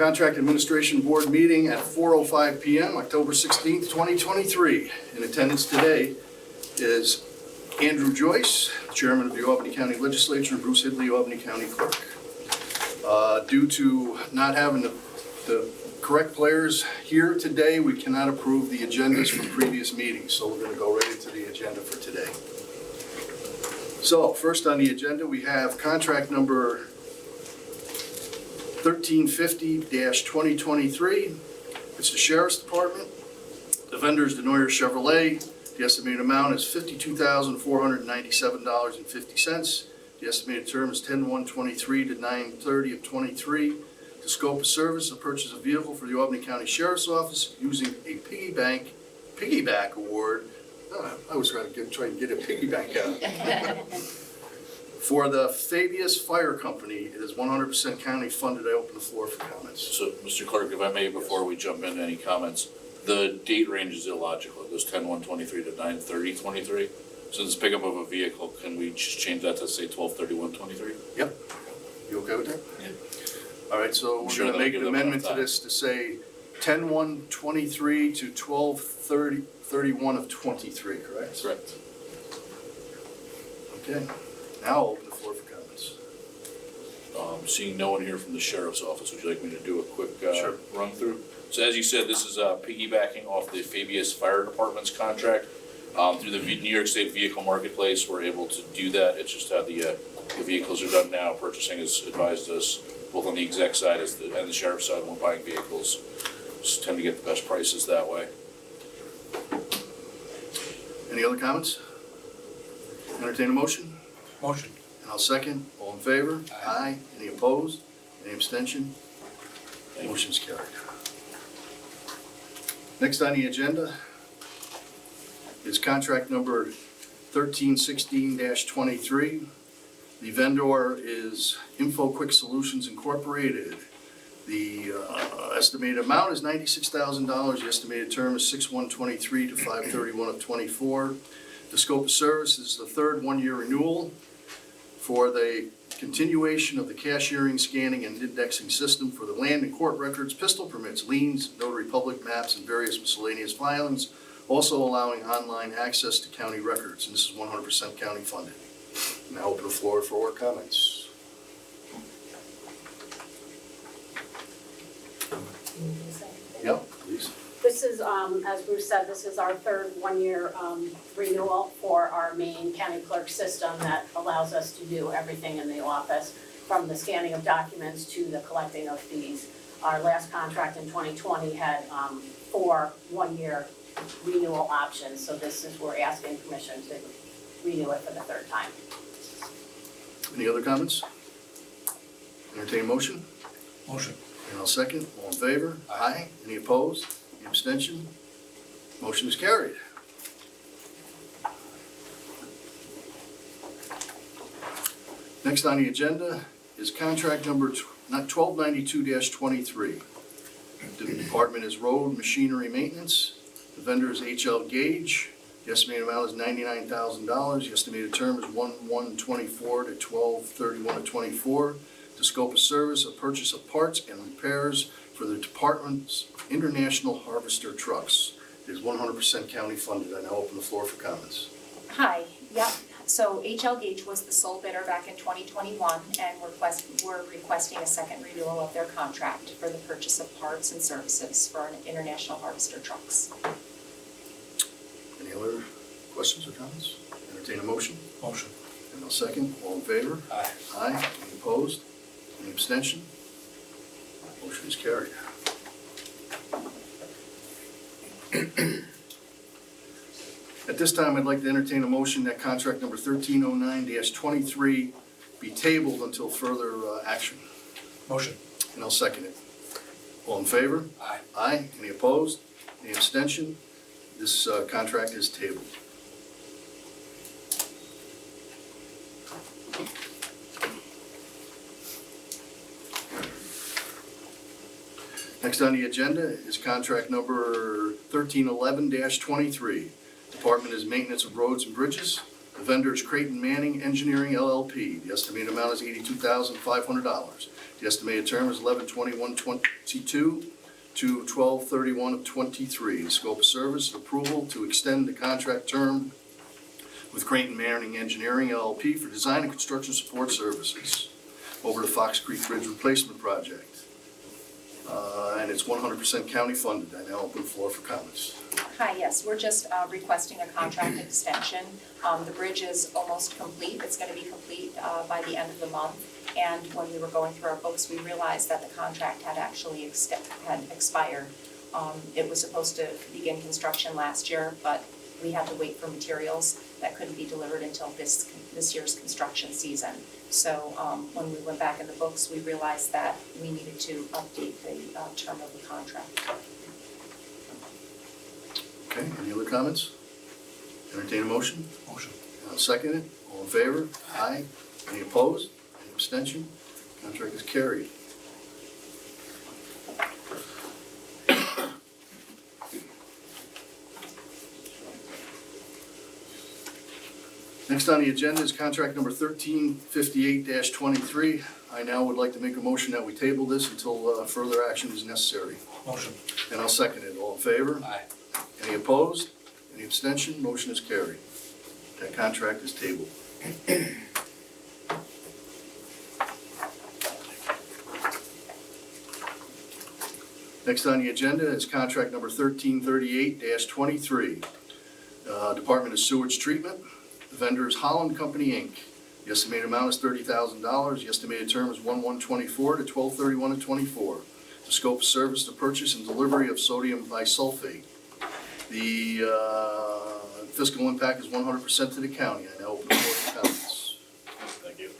Contract Administration Board meeting at 4:05 PM, October 16th, 2023. In attendance today is Andrew Joyce, Chairman of the Albany County Legislature, and Bruce Hidley, Albany County Clerk. Due to not having the correct players here today, we cannot approve the agendas from previous meetings, so we're going to go right into the agenda for today. So, first on the agenda, we have contract number 1350-2023. It's the Sheriff's Department. The vendor is Denoyer Chevrolet. The estimated amount is $52,497.50. The estimated term is 10/1/23 to 9/30 of 23. The scope of service, the purchase of vehicle for the Albany County Sheriff's Office using a piggyback award. I was trying to get a piggyback out. For the Fabius Fire Company, it is 100% county funded. I open the floor for comments. So, Mr. Clerk, if I may, before we jump into any comments, the date range is illogical. It goes 10/1/23 to 9/30/23. So this pickup of a vehicle, can we just change that to say 12/31/23? Yep. You okay with that? Yeah. All right, so we're going to make an amendment to this to say 10/1/23 to 12/31 of 23, correct? Correct. Okay. Now I'll open the floor for comments. Seeing no one here from the Sheriff's Office, would you like me to do a quick Sure. run through? So as you said, this is piggybacking off the Fabius Fire Department's contract. Through the New York State Vehicle Marketplace, we're able to do that. It's just how the vehicles are done now. Purchasing has advised us, both on the exec side and the sheriff's side, when we're buying vehicles, just tend to get the best prices that way. Any other comments? Entertain a motion? Motion. And I'll second. All in favor? Aye. Any opposed? Any abstention? Motion's carried. Next on the agenda is contract number 1316-23. The vendor is InfoQuick Solutions Incorporated. The estimated amount is $96,000. The estimated term is 6/1/23 to 5/31 of 24. The scope of service is the third one-year renewal for the continuation of the cashiering, scanning, and indexing system for the land and court records, pistol permits, liens, notary public maps, and various miscellaneous filings, also allowing online access to county records, and this is 100% county funded. Now open the floor for comments. Yep, please. This is, as Bruce said, this is our third one-year renewal for our main county clerk system that allows us to do everything in the office, from the scanning of documents to the collecting of fees. Our last contract in 2020 had 4 one-year renewal options, so this is, we're asking permission to renew it for the third time. Any other comments? Entertain a motion? Motion. And I'll second. All in favor? Aye. Any opposed? Any abstention? Motion is carried. Next on the agenda is contract number 1292-23. The department is road machinery maintenance. The vendor is HL Gage. The estimated amount is $99,000. The estimated term is 1/1/24 to 12/31 of 24. The scope of service, a purchase of parts and repairs for the department's International Harvester trucks. It is 100% county funded. I now open the floor for comments. Hi, yep. So HL Gage was the sole bidder back in 2021, and we're requesting a second renewal of their contract for the purchase of parts and services for our International Harvester trucks. Any other questions or comments? Entertain a motion. Motion. And I'll second. All in favor? Aye. Aye. Any opposed? Any abstention? Motion is carried. At this time, I'd like to entertain a motion that contract number 1309-23 be tabled until further action. Motion. And I'll second it. All in favor? Aye. Aye. Any opposed? Any abstention? This contract is tabled. Next on the agenda is contract number 1311-23. Department is maintenance of roads and bridges. The vendor is Creighton Manning Engineering LLP. The estimated amount is $82,500. The estimated term is 11/21/22 to 12/31/23. The scope of service, approval to extend the contract term with Creighton Manning Engineering LLP for design and construction support services over the Fox Creek Bridge Replacement Project. And it's 100% county funded. I now open the floor for comments. Hi, yes, we're just requesting a contract extension. The bridge is almost complete. It's going to be complete by the end of the month. And when we were going through our books, we realized that the contract had actually expired. It was supposed to begin construction last year, but we had to wait for materials that couldn't be delivered until this year's construction season. So when we went back in the books, we realized that we needed to update the term of the contract. Okay, any other comments? Entertain a motion? Motion. I'll second it. All in favor? Aye. Any opposed? Any abstention? Contract is carried. Next on the agenda is contract number 1358-23. I now would like to make a motion that we table this until further action is necessary. Motion. And I'll second it. All in favor? Aye. Any opposed? Any abstention? Motion is carried. That contract is tabled. Next on the agenda is contract number 1338-23. Department of Sewage Treatment. The vendor is Holland Company, Inc. The estimated amount is $30,000. The estimated term is 1/1/24 to 12/31/24. The scope of service, the purchase and delivery of sodium bisulfate. The fiscal impact is 100% to the county. I now open the floor for comments. Thank you.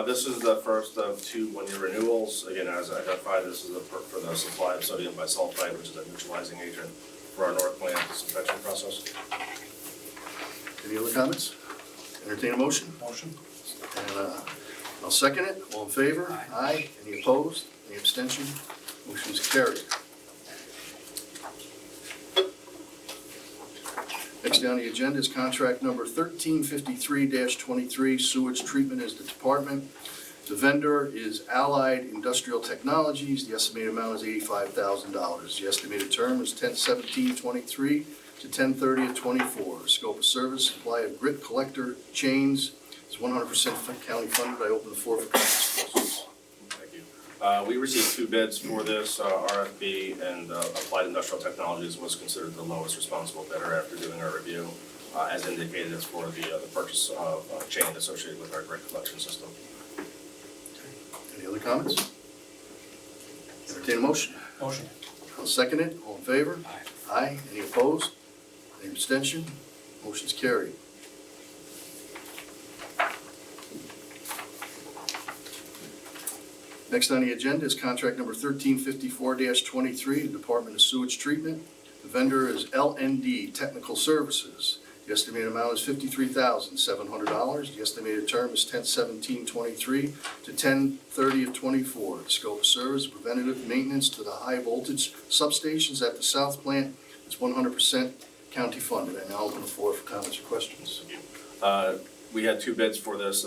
This is the first of 2 one-year renewals. Again, as identified, this is for the supply of sodium bisulfite, which is a neutralizing agent for our North Plant disinfection process. Any other comments? Entertain a motion? Motion. And I'll second it. All in favor? Aye. Any opposed? Any abstention? Motion is carried. Next on the agenda is contract number 1353-23, sewage treatment is the department. The vendor is Allied Industrial Technologies. The estimated amount is $85,000. The estimated term is 10/17/23 to 10/30/24. Scope of service, supply of grit collector chains is 100% county funded. I open the floor for comments. Thank you. We received 2 bids for this RFP, and Applied Industrial Technologies was considered the lowest responsible bidder after doing our review. As indicated, it's for the purchase of chain associated with our grit collection system. Any other comments? Entertain a motion. Motion. I'll second it. All in favor? Aye. Aye. Any opposed? Any abstention? Motion's carried. Next on the agenda is contract number 1354-23, the Department of Sewage Treatment. The vendor is LND Technical Services. The estimated amount is $53,700. The estimated term is 10/17/23 to 10/30/24. The scope of service, preventative maintenance to the high voltage substations at the South Plant is 100% county funded. I now open the floor for comments or questions. We had 2 bids for this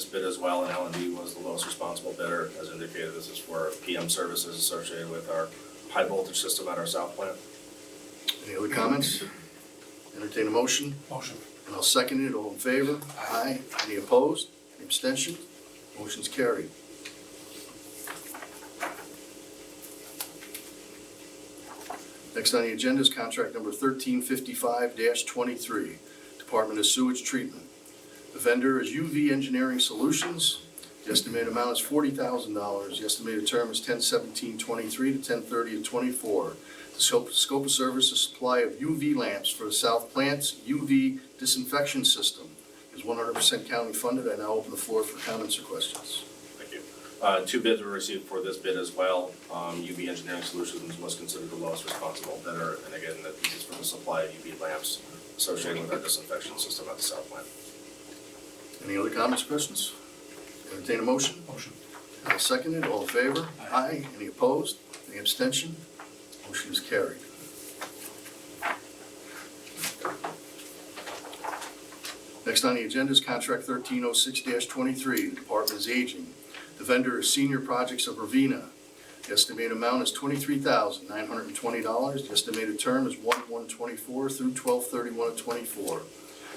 bid as well, and L&D was the lowest responsible bidder. As indicated, this is for PM services associated with our high voltage system at our South Plant. Any other comments? Entertain a motion, Motion. and I'll second it. All in favor? Aye. Any opposed? Any abstention? Motion's carried. Next on the agenda is contract number 1355-23, Department of Sewage Treatment. The vendor is UV Engineering Solutions. The estimated amount is $40,000. The estimated term is 10/17/23 to 10/30/24. The scope of service is supply of UV lamps for the South Plant's UV disinfection system is 100% county funded. I now open the floor for comments or questions. Thank you. 2 bids were received for this bid as well. UV Engineering Solutions was considered the lowest responsible bidder, and again, this is for the supply of UV lamps associated with our disinfection system at the South Plant. Any other comments or questions? Entertain a motion. Motion. I'll second it. All in favor? Aye. Any opposed? Any abstention? Motion is carried. Next on the agenda is contract 1306-23. The Department is Aging. The vendor is Senior Projects of Ravena. The estimated amount is $23,920. The estimated term is 1/1/24 through 12/31/24.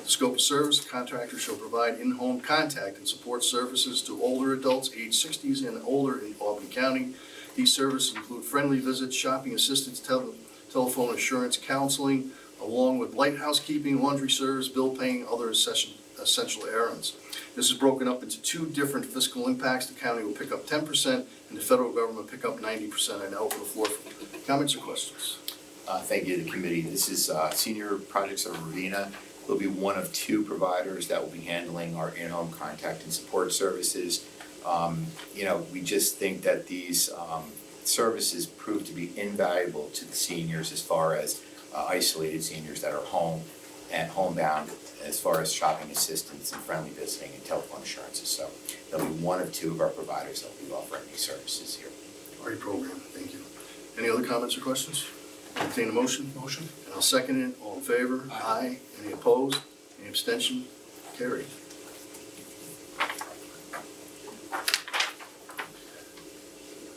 The scope of service, the contractor shall provide in-home contact and support services to older adults aged 60s and older in Albany County. These services include friendly visits, shopping assistance, telephone insurance, counseling, along with light housekeeping, laundry service, bill paying, other essential errands. This is broken up into two different fiscal impacts. The county will pick up 10% and the federal government pick up 90%. I now open the floor for comments or questions. Thank you to the committee. This is Senior Projects of Ravena. We'll be one of two providers that will be handling our in-home contact and support services. We just think that these services prove to be invaluable to the seniors as far as isolated seniors that are home and homebound, as far as shopping assistance and friendly visiting and telephone insurances. So there'll be one of two of our providers that will be offering these services here. Great program, thank you. Any other comments or questions? Entertain a motion? Motion. And I'll second it. All in favor? Aye. Any opposed? Any abstention? Carried.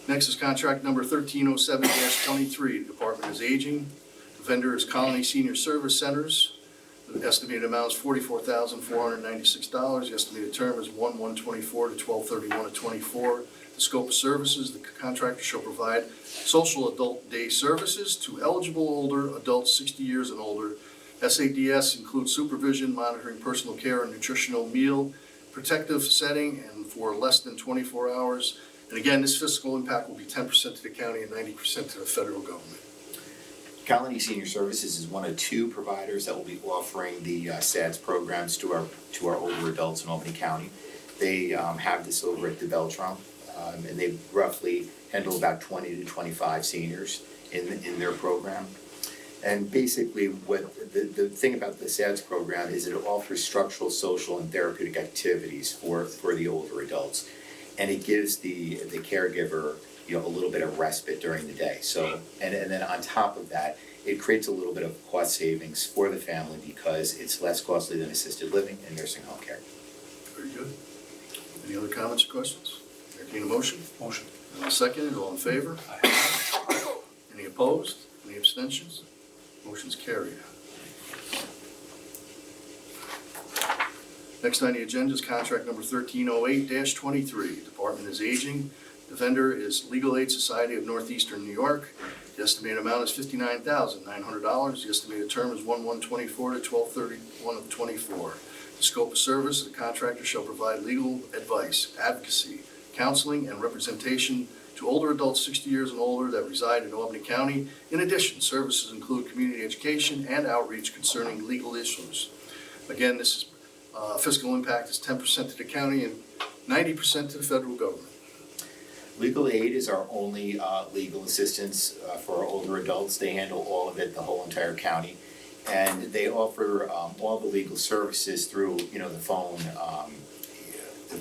Next is contract number 1307-23. The Department is Aging. The vendor is Colony Senior Service Centers. The estimated amount is $44,496. The estimated term is 1/1/24 to 12/31/24. The scope of services, the contractor shall provide social adult day services to eligible older adults 60 years and older. SADS includes supervision, monitoring personal care and nutritional meal, protective setting, and for less than 24 hours. And again, this fiscal impact will be 10% to the county and 90% to the federal government. Colony Senior Services is one of two providers that will be offering the SADS programs to our older adults in Albany County. They have this over at the Beltram, and they roughly handle about 20 to 25 seniors in their program. And basically, what the thing about the SADS program is it offers structural, social, and therapeutic activities for the older adults, and it gives the caregiver a little bit of respite during the day. So, and then on top of that, it creates a little bit of cost savings for the family because it's less costly than assisted living and nursing home care. Very good. Any other comments or questions? Entertain a motion? Motion. And I'll second it. All in favor? Aye. Any opposed? Any abstentions? Motion's carried. Next on the agenda is contract number 1308-23. Department is Aging. The vendor is Legal Aid Society of Northeastern New York. The estimated amount is $59,900. The estimated term is 1/1/24 to 12/31/24. The scope of service, the contractor shall provide legal advice, advocacy, counseling, and representation to older adults 60 years and older that reside in Albany County. In addition, services include community education and outreach concerning legal issues. Again, this is fiscal impact is 10% to the county and 90% to the federal government. Legal Aid is our only legal assistance for our older adults. They handle all of it, the whole entire county. And they offer all the legal services through, the phone,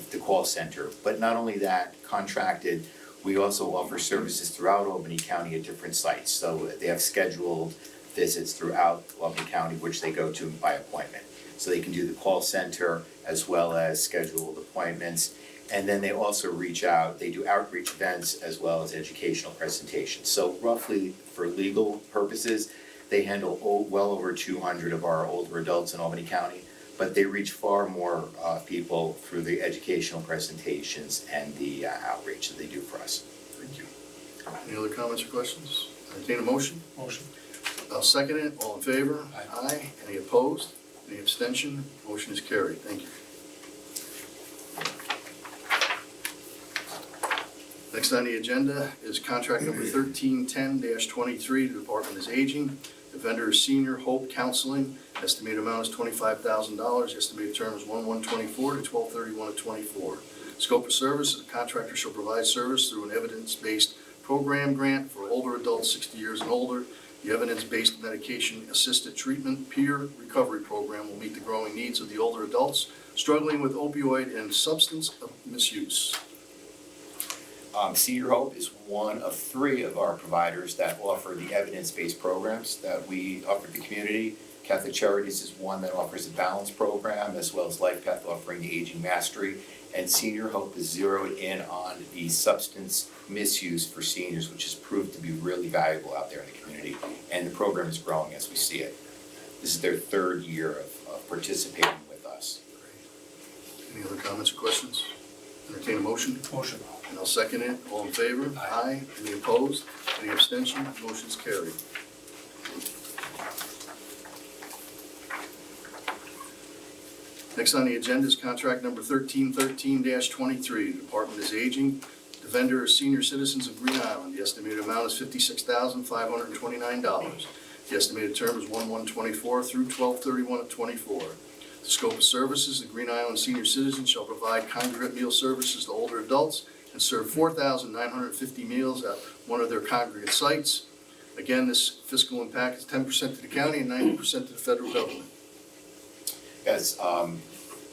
the call center. But not only that, contracted, we also offer services throughout Albany County at different sites. So they have scheduled visits throughout Albany County, which they go to by appointment. So they can do the call center as well as scheduled appointments. And then they also they do outreach events as well as educational presentations. So roughly for legal purposes, they handle well over 200 of our older adults in Albany County, but they reach far more people through the educational presentations and the outreach that they do for us. Thank you. Any other comments or questions? Entertain a motion? Motion. I'll second it. All in favor? Aye. Any opposed? Any abstention? Motion is carried. Thank you. Next on the agenda is contract number 1310-23. The Department is Aging. The vendor is Senior Hope Counseling. Estimated amount is $25,000. Estimated term is 1/1/24 to 12/31/24. Scope of service, the contractor shall provide service through an evidence-based program grant for older adults 60 years and older. The evidence-based medication-assisted treatment peer recovery program will meet the growing needs of the older adults struggling with opioid and substance misuse. Senior Hope is one of three of our providers that offer the evidence-based programs that we offer to the community. Catholic Charities is one that offers a balance program, as well as Life Path offering the aging mastery. And Senior Hope is zeroed in on the substance misuse for seniors, which has proved to be really valuable out there in the community. And the program is growing as we see it. This is their third year of participating with us. Any other comments or questions? Entertain a motion, Motion. and I'll second it. All in favor? Aye. Any opposed? Any abstention? Motion's carried. Next on the agenda is contract number 1313-23. The Department is Aging. The vendor is Senior Citizens of Green Island. The estimated amount is $56,529. The estimated term is 1/1/24 through 12/31/24. The scope of services, the Green Island Senior Citizens shall provide congregate meal services to older adults and serve 4,950 meals at one of their congregate sites. Again, this fiscal impact is 10% to the county and 90% to the federal government. As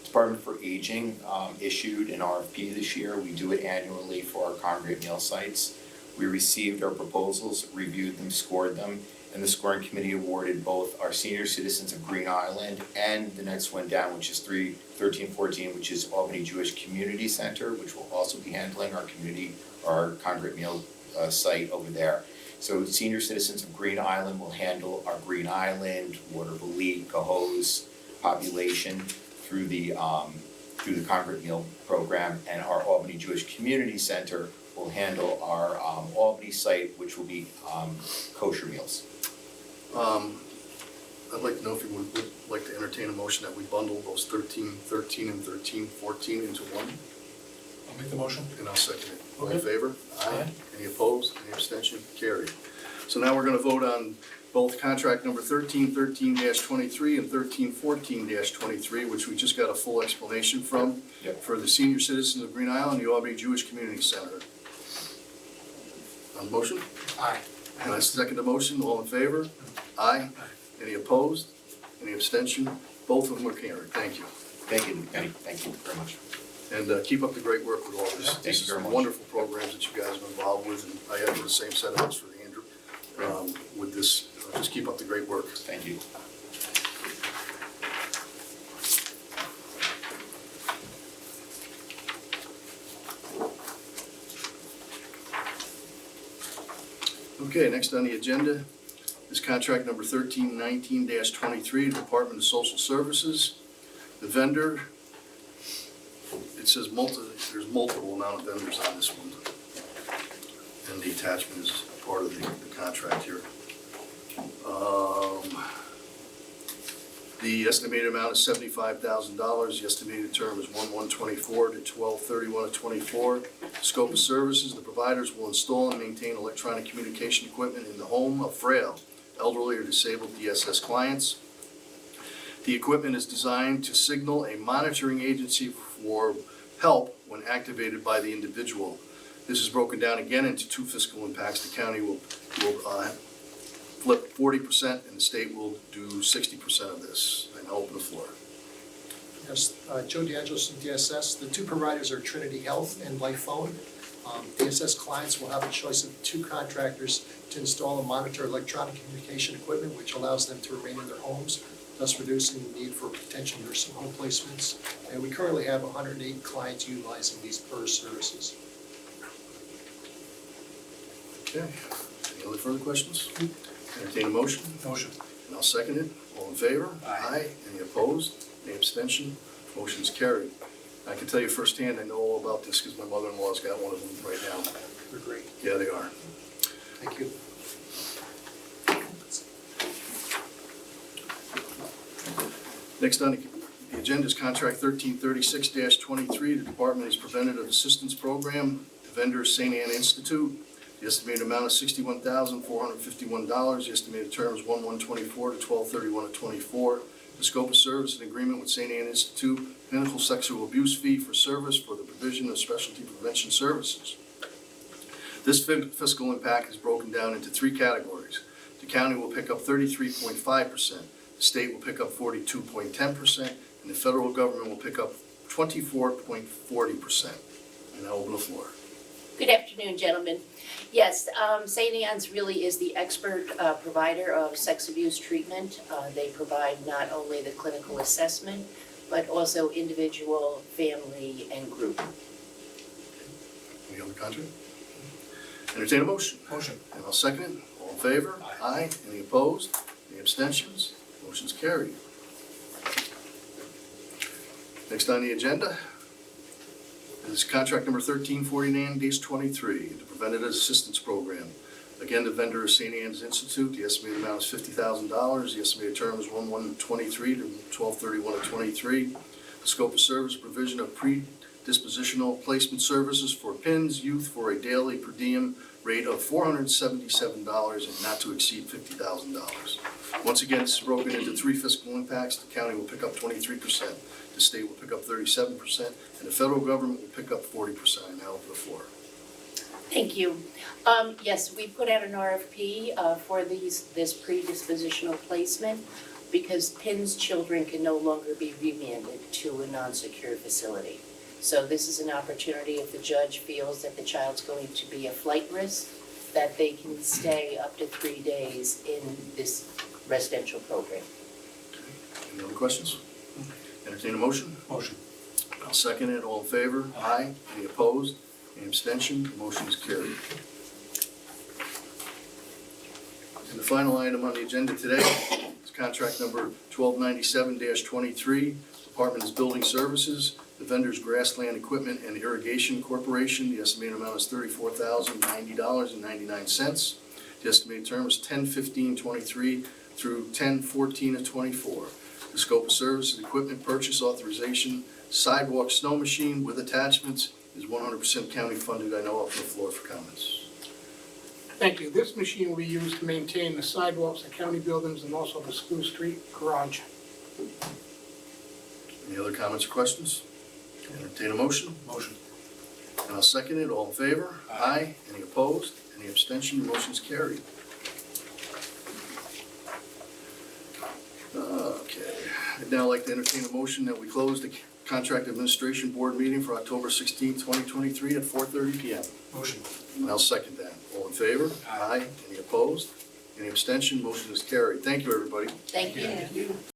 Department for Aging issued an RFP this year. We do it annually for our congregate meal sites. We received our proposals, reviewed them, scored them, and the scoring committee awarded both our Senior Citizens of Green Island and the next one down, which is 1314, which is Albany Jewish Community Center, which will also be handling our congregate meal site over there. So Senior Citizens of Green Island will handle our Green Island, Waterville League, Cohoes population through the congregate meal program, and our Albany Jewish Community Center will handle our Albany site, which will be kosher meals. I'd like to know if you would like to entertain a motion that we bundle those 1313 and 1314 into one, I'll make the motion. and I'll second it. All in Okay. favor? Aye. Any opposed? Any abstention? Carried. So now we're gonna vote on both contract number 1313-23 and 1314-23, which we just got a full explanation from. Yep. For the Senior Citizens of Green Island, the Albany Jewish Community Center. On the motion? Aye. And I second the motion. All in favor? Aye. Any opposed? Any abstention? Both of them are carried. Thank you. Thank you, Penny. Thank you very much. And keep up the great work with all this. Thank you These very are much. wonderful programs that you guys have been involved with, and I echo the same sentiments for Andrew with this. Just keep up the great work. Thank you. Okay, next on the agenda is contract number 1319-23, Department of Social Services. The vendor, it says there's multiple amount of vendors on this one. And the attachment is part of the contract here. The estimated amount is $75,000. The estimated term is 1/1/24 to 12/31/24. Scope of services, the providers will install and maintain electronic communication equipment in the home of frail, elderly, or disabled DSS clients. The equipment is designed to signal a monitoring agency for help when activated by the individual. This is broken down again into two fiscal impacts. The county will flip 40%, and the state will do 60% of this. And I'll open the floor. Yes, Joe DeAngelis from DSS. The two providers are Trinity Health and Life Phone. DSS clients will have a choice of two contractors to install and monitor electronic communication equipment, which allows them to remain in their homes, thus reducing the need for potential nursing home placements. And we currently have 108 clients utilizing these PERS services. Okay. Any other further questions? Entertain a motion, Motion. and I'll second it. All in favor? Aye. Any opposed? Any abstention? Motion's carried. I can tell you firsthand, I know all about this because my mother-in-law's got one of them right now. They're great. Yeah, they are. Thank you. Next on the agenda is contract 1336-23. The department is Preventative Assistance Program. The vendor is St. Anne Institute. The estimated amount is $61,451. The estimated term is 1/1/24 to 12/31/24. The scope of service and agreement with St. Anne Institute, Pinnacle Sexual Abuse Fee for service for the provision of specialty prevention services. This fiscal impact is broken down into three categories. The county will pick up 33.5%, the state will pick up 42.10%, and the federal government will pick up 24.40%. And I open the floor. Good afternoon, gentlemen. Yes, St. Anne's really is the expert provider of sex abuse treatment. They provide not only the clinical assessment, but also individual, family, and group. Any other contract? Entertain a motion. Motion. And I'll second it. All in favor? Aye. Any opposed? Any abstentions? Motion's carried. Next on the agenda is contract number 1349-23, the Preventative Assistance Program. Again, the vendor is St. Anne's Institute. The estimated amount is $50,000. The estimated term is 1/1/23 to 12/31/23. The scope of service, provision of predispositional placement services for PINS youth for a daily per diem rate of $477 and not to exceed $50,000. Once again, this is broken into 3 fiscal impacts. The county will pick up 23%, the state will pick up 37%, and the federal government will pick up 40%. I now open the floor. Thank you. Yes, we put out an RFP for this predispositional placement because PINS children can no longer be remanded to a non-secure facility. So this is an opportunity if the judge feels that the child's going to be a flight risk, that they can stay up to 3 days in this residential program. Any other questions? Entertain a motion? Motion. I'll second it. All in favor? Aye. Any opposed? Any abstention? The motion is carried. And the final item on the agenda today is contract number 1297-23. Department is Building Services. The vendor's Grassland Equipment and Irrigation Corporation. The estimated amount is $34,090.99. The estimated term is 10/15/23 through 10/14/24. The scope of service is equipment purchase authorization, sidewalk snow machine with attachments is 100% county funded. I now open the floor for comments. Thank you. This machine will be used to maintain the sidewalks of county buildings and also the School Street garage. Any other comments or questions? Entertain a motion, Motion. and I'll second it. All in favor? Aye. Any opposed? Any abstention? The motion's carried. Okay. I'd now like to entertain a motion that we close the Contract Administration Board meeting for October 16, 2023 at 4:30 PM. Motion. And I'll second that. All in favor? Aye. Any opposed? Any abstention? Motion is carried. Thank you, everybody. Thank you.